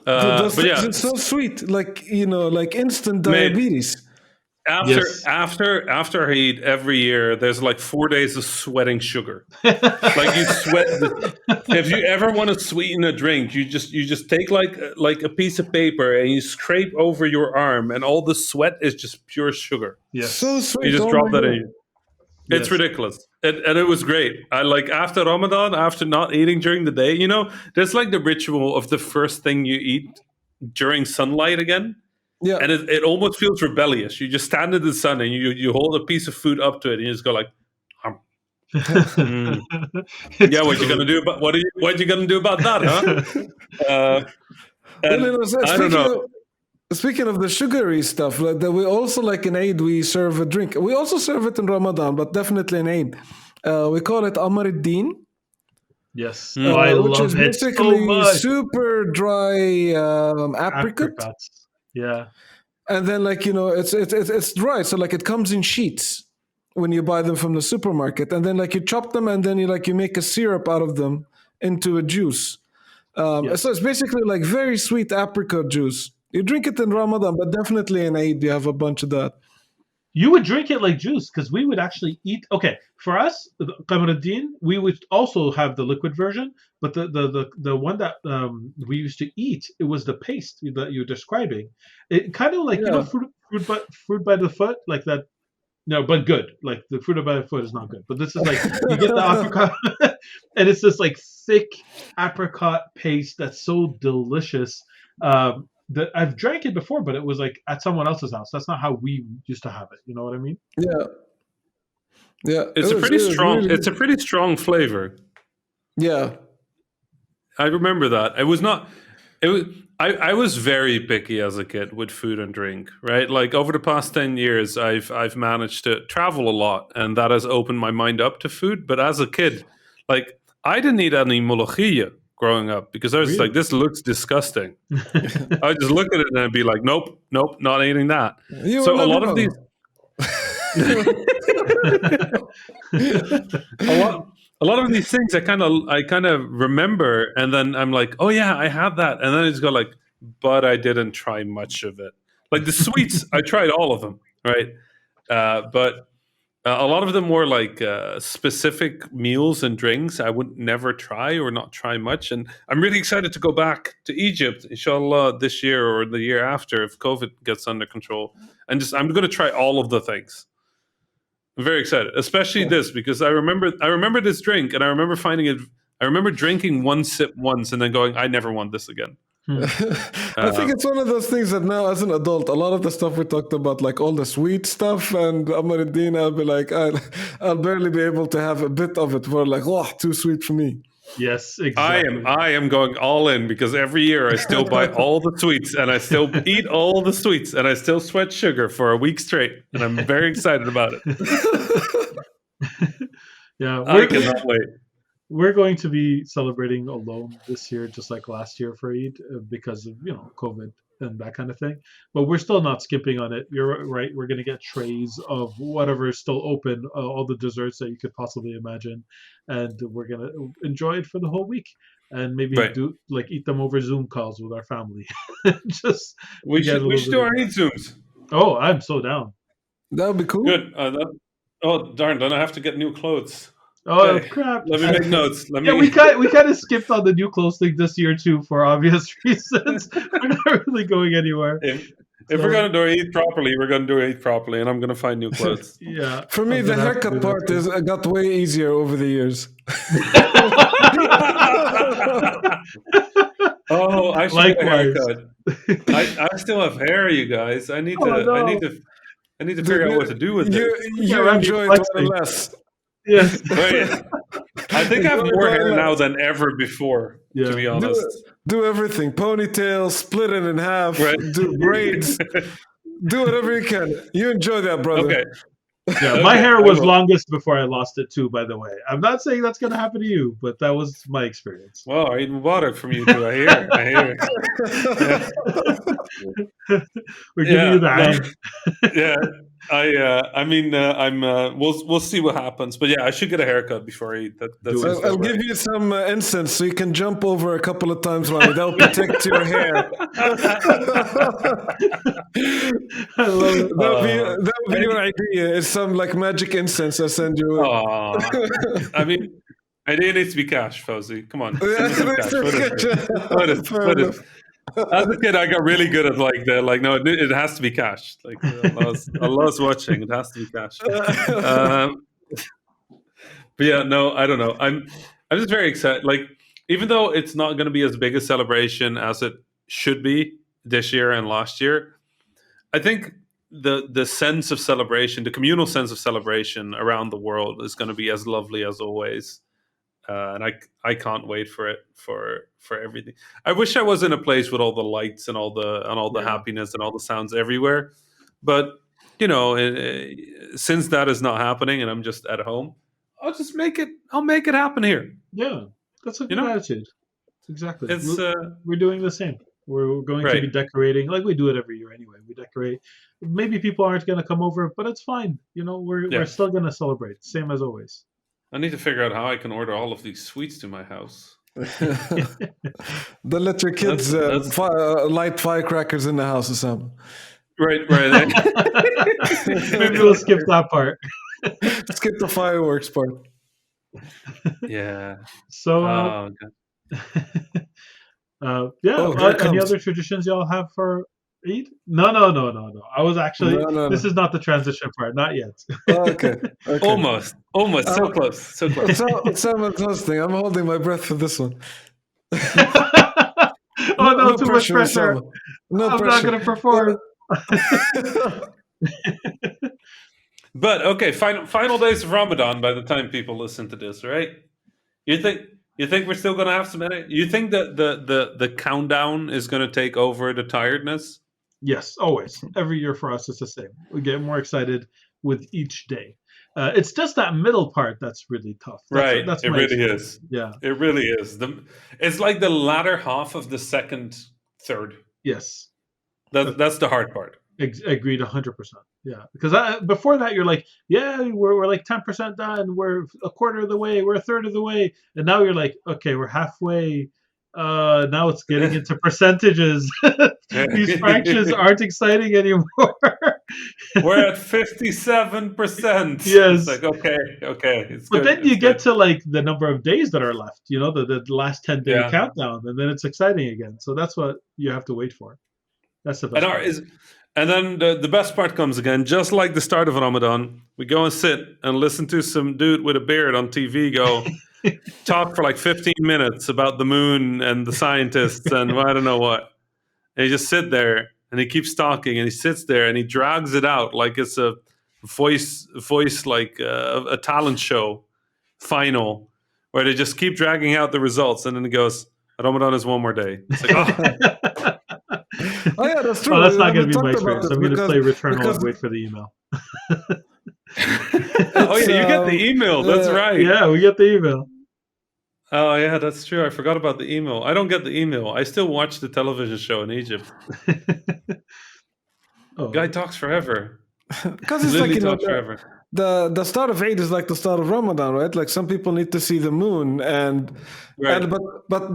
Those
But
things
yeah,
are so sweet, like like instant
Mate.
diabetes.
after I eat every year, there's like 4 days of sweating sugar. Like you sweat. If you ever want to sweeten a drink, you just take like a piece of paper and you scrape over your arm, and all the sweat is just pure sugar.
Yes.
So sweet.
You just
Oh
drop
my
that
God.
in. It's
Yes.
ridiculous. And it was great. I like after Ramadan, after not eating during the day, there's like the ritual of the first thing you eat during sunlight again.
Yeah.
And it almost feels rebellious. You just stand in the sun and you hold a piece of food up to it and you just go like, yeah, what you gonna do about what you gonna do about that, huh? And I don't know.
Speaking of the sugary stuff, like that we also like in Eid we serve a drink. We also serve it in Ramadan, but definitely in Eid. We call it Amar ad-Din,
Yes. I
which is
love it so
basically
much.
super dry apricot.
Apricots. Yeah.
And then it's dry, so like it comes in sheets when you buy them from the supermarket, and then like you chop them, and then you make a syrup out of them into a juice.
Yes.
So it's basically like very sweet apricot juice. You drink it in Ramadan, but definitely in Eid you have a bunch of that.
You would drink it like juice because we would actually eat. Okay, for us, Qamaruddin, we would also have the liquid version, but the one that we used to eat, it was the paste that you're describing. It kind of like fruit by the foot, like that. No, but good. Like the fruit by the foot is not good, but this is like you get the apricot, and it's this like thick apricot paste that's so delicious. That I've drank it before, but it was like at someone else's house. That's not how we used to have it. You know what I mean?
Yeah.
It's a pretty strong flavor.
Yeah.
I remember that. It was not. It was. I was very picky as a kid with food and drink. Right, like over the past 10 years, I've managed to travel a lot, and that has opened my mind up to food. But as a kid, like I didn't eat any molokhia growing up because I was like, this looks disgusting. I just look at it and I'd be like, nope, not eating that. So a lot of these, a lot of these things I kind of remember, and then I'm like, oh yeah, I had that, and then I just go like, but I didn't try much of it. Like the sweets, I tried all of them, right? But a lot of them were like specific meals and drinks I would never try or not try much. And I'm really excited to go back to Egypt, inshallah, this year or the year after if COVID gets under control. And I'm going to try all of the things. I'm very excited, especially this, because I remember this drink, and I remember finding it. I remember drinking one sip once and then going, I never want this again.
I think it's one of those things that now, as an adult, a lot of the stuff we talked about, like all the sweet stuff, and Amar ad-Din, I'll be like, I'll barely be able to have a bit of it. We're like, oh, too sweet for me.
Yes, exactly.
I am going all in because every year I still buy all the sweets and I still eat all the sweets and I still sweat sugar for a week straight, and I'm very excited about it.
Yeah,
I cannot wait.
We're going to be celebrating alone this year, just like last year for Eid, because of COVID and that kind of thing. But we're still not skipping on it. You're right. We're going to get trays of whatever is still open, all the desserts that you could possibly imagine, and we're going to enjoy it for the whole week. And maybe eat them over Zoom calls with our family.
We should do our Eid Zooms.
Oh, I'm so down.
That would be cool.
Good. Oh darn! Then I have to get new clothes.
Oh
okay.
Crap!
Let me make notes.
We kind of skipped on the new clothes thing this year too, for obvious reasons. We're not really going anywhere.
If we're gonna do Eid properly, we're gonna do Eid properly, and I'm gonna find new clothes.
Yeah.
For me, the haircut part got way easier over the years.
Oh, I should get a haircut. I still have hair, you guys. I need to figure out what to do with it.
You enjoy it less.
Yes.
Right. I think I have more hair now than ever before, to be honest.
Do everything. Ponytail, split it in half, do braids. Do whatever you can. You enjoy that, brother.
Okay.
Yeah, my
Okay,
hair
I
was
will.
longest before I lost it too. By the way, I'm not saying that's going to happen to you, but that was my experience.
Well, Eid Mubarak from you too. I hear. Yeah.
We're giving you the
No,
hand.
yeah. I mean, we'll see what happens, but yeah, I should get a haircut before I eat. That's
Do it.
I'll give you some incense so you can jump over a couple of times, Ronnie. That'll protect your hair.
I love it.
That'll be your idea. Is some like magic incense I send you.
I mean, idea needs to be cash, Fauzi. Come on, send me some cash. What is?
Fair enough.
As a kid, I got really good at no, it has to be cash. Like Allah's watching, it has to be cash. But yeah, no, I don't know. I'm just very excited. Like, even though it's not going to be as big a celebration as it should be this year and last year, I think the sense of celebration, the communal sense of celebration around the world, is going to be as lovely as always. And I can't wait for it for everything. I wish I was in a place with all the lights and all the happiness and all the sounds everywhere. But since that is not happening and I'm just at home, I'll make it happen here.
Yeah, that's a good attitude. Exactly.
It's
we're doing the same. We're going to be decorating like we do it every year anyway. We decorate. Maybe people aren't going to come over, but it's fine. We're still going to celebrate, same as always.
I need to figure out how I can order all of these sweets to my house.
Don't let your kids light firecrackers in the house or something.
Right.
Maybe we'll skip that part.
Skip the fireworks part.
Yeah.
So, any other traditions y'all have for Eid? No. I was actually. This is not the transition part. Not yet.
Okay.
Almost. So close.
Someone's hosting. I'm holding my breath for this one.
No, too much pressure. I'm
pressure.
not going to perform.
But okay, final days of Ramadan by the time people listen to this, right? You think we're still going to have some edit? You think that the countdown is going to take over the tiredness?
Yes, always. Every year for us, it's the same. We get more excited with each day. It's just that middle part that's really tough. That's
it really is.
Yeah,
it really is. It's like the latter half of the second third.
Yes,
that's the hard part.
Agreed, 100%. Yeah, because before that, you're like, we're like 10% done. We're a quarter of the way. We're a third of the way, and now you're like, okay, we're halfway. Now it's getting into percentages. These fractions aren't exciting anymore.
We're at 57%.
Yes.
It's like, okay.
But then you get to like the number of days that are left, the last 10-day countdown, and then it's exciting again. So that's what you have to wait for. That's the best part.
And then the best part comes again, just like the start of Ramadan. We go and sit and listen to some dude with a beard on TV go talk for like 15 minutes about the moon and the scientists and I don't know what. And he just sit there and he keeps talking and he sits there and he drags it out like it's a voice like a talent show final where they just keep dragging out the results and then he goes, Ramadan is one more day. It's like,
Oh yeah, that's true.
Oh, that's not going to be my experience. I'm going to play Returnal and wait for the email.
You get the email. That's right.
Yeah, we get the email.
Oh yeah, that's true. I forgot about the email. I don't get the email. I still watch the television show in Egypt. Guy talks forever.
Because it's like forever. The start of Eid is like the start of Ramadan, right? Like some people need to see the moon, but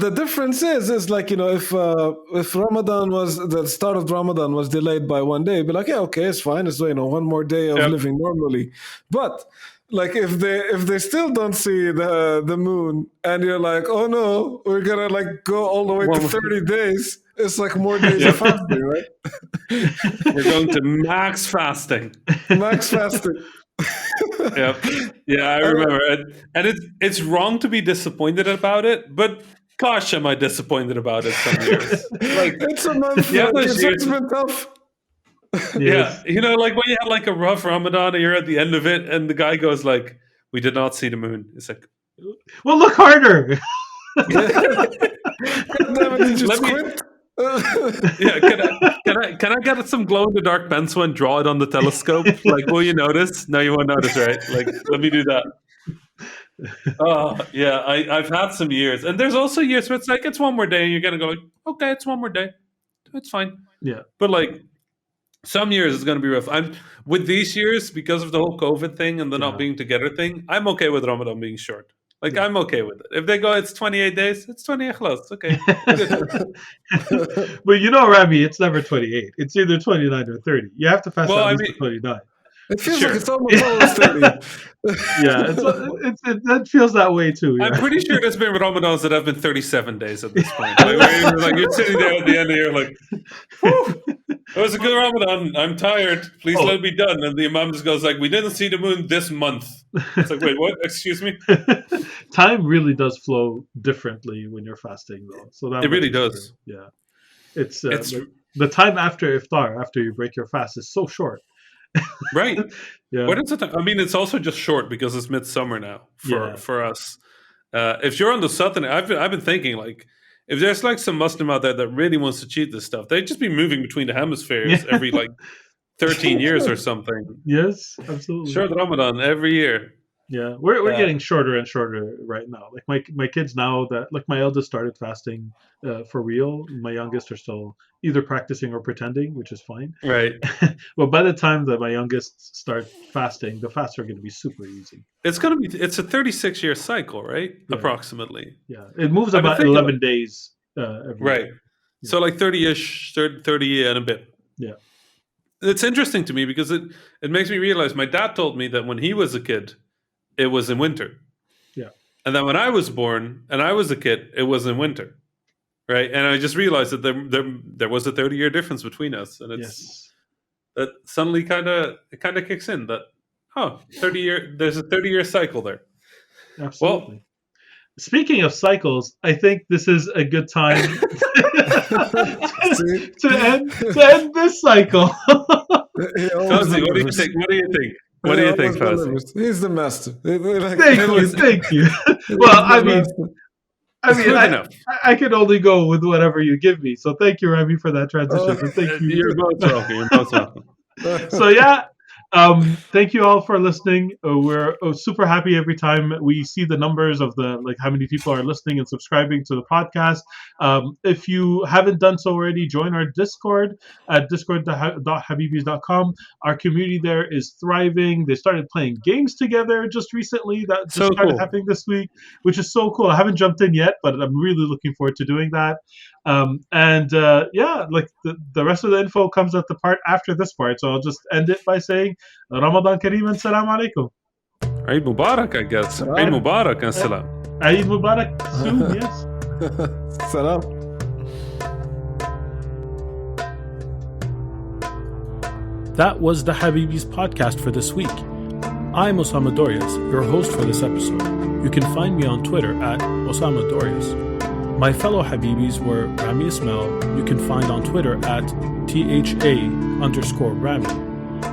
the difference is like if Ramadan was the start of Ramadan was delayed by one day, be like okay, it's fine, it's one more day of living normally. But like if they still don't see the moon, and you're like, oh no, we're gonna like go all the way to 30 days. It's like more days of fasting, right?
We're going to max fasting.
Max fasting.
Yeah, I remember it. And it's wrong to be disappointed about it, but gosh, am I disappointed about it some years. Like
it's a month. It's been tough.
Yeah, like when you had like a rough Ramadan and you're at the end of it and the guy goes like, we did not see the moon. It's like,
well, look harder.
Did you quit?
Yeah, can I get some glow in the dark pencil and draw it on the telescope? Like, will you notice? No, you won't notice, right? Like, let me do that. Oh, yeah, I've had some years, and there's also years where it's like it's one more day, and you're gonna go like, okay, it's one more day, it's fine.
Yeah,
but like some years it's gonna be rough. I'm with these years because of the whole COVID thing and the not being together thing. I'm okay with Ramadan being short. Like, I'm okay with it. If they go, it's 28 days, it's 28 khlas. Okay.
But you know, Rami, it's never 28. It's either 29 or 30. You have to fast at least 29.
It feels like it's almost 30.
Yeah, it feels that way too. Yeah.
I'm pretty sure there's been Ramadans that have been 37 days at this point. Like you're sitting there at the end of the year like, whew, it was a good Ramadan. I'm tired. Please let me be done. And the Imam just goes like, we didn't see the moon this month. It's like, wait, what? Excuse me?
Time really does flow differently when you're fasting, though. So that
it really does.
True. Yeah, it's the time after iftar, after you break your fast, is so short.
Right.
Yeah.
What is it? I mean, it's also just short because it's midsummer now for us. If you're on the southern, I've been thinking like, if there's like some Muslim out there that really wants to cheat this stuff, they'd just be moving between the hemispheres every like 13 years or something.
Yes, absolutely.
Short Ramadan every year.
Yeah, we're getting shorter and shorter right now. Like my kids now, that like my eldest started fasting for real. My youngest are still either practicing or pretending, which is fine.
Right.
But by the time that my youngest start fasting, the fasts are going to be super easy.
It's a 36-year cycle, right? Yeah. Approximately.
Yeah, it moves about 11 days every
right.
day. Yeah.
So like 30-ish, 30 and a bit.
Yeah.
It's interesting to me because it makes me realize my dad told me that when he was a kid, it was in winter.
Yeah.
And then when I was born and I was a kid, it was in winter. Right. And I just realized that there was a 30-year difference between us. And it's that suddenly it kind of kicks in that, there's a 30-year cycle there.
Absolutely. Well, speaking of cycles, I think this is a good time to end this cycle.
Fauzi, what do you think? What do you think, Fauzi?
He's the master.
Thank you. Well, I mean, I can only go with whatever you give me. So thank you, Rami, for that transition. Thank you.
You're both welcome.
So yeah. Thank you all for listening. We're super happy every time we see the numbers of how many people are listening and subscribing to the podcast. If you haven't done so already, join our Discord at discord.habibis.com. Our community there is thriving. They started playing games together just recently. That just started happening this week, which is so cool. I haven't jumped in yet, but I'm really looking forward to doing that. The rest of the info comes at the part after this part. So I'll just end it by saying Ramadan Kareem and Salam Alaikum.
Eid Mubarak, I guess. Eid Mubarak and Salam.
Eid Mubarak soon, yes.
Salam.
That was the Habibis podcast for this week. I'm Osama Dorias, your host for this episode. You can find me on Twitter at Osama Dorias. My fellow Habibis were Rami Ismail, you can find on Twitter at @THA_Rami,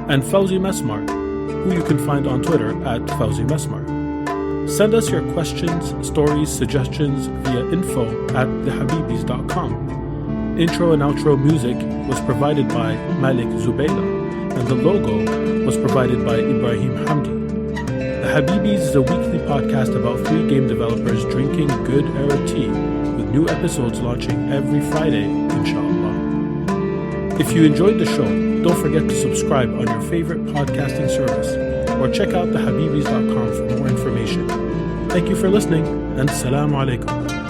and Fauzi Mesmar, who you can find on Twitter at Fauzi Mesmar. Send us your questions, stories, suggestions via info@thehabibis.com. Intro and outro music was provided by Malik Zubayla, and the logo was provided by Ibrahim Hamdi. The Habibis is a weekly podcast about 3 game developers drinking good Arab tea, with new episodes launching every Friday, inshallah. If you enjoyed the show, don't forget to subscribe on your favorite podcasting service, or check out thehabibis.com for more information. Thank you for listening, and Assalamu Alaikum.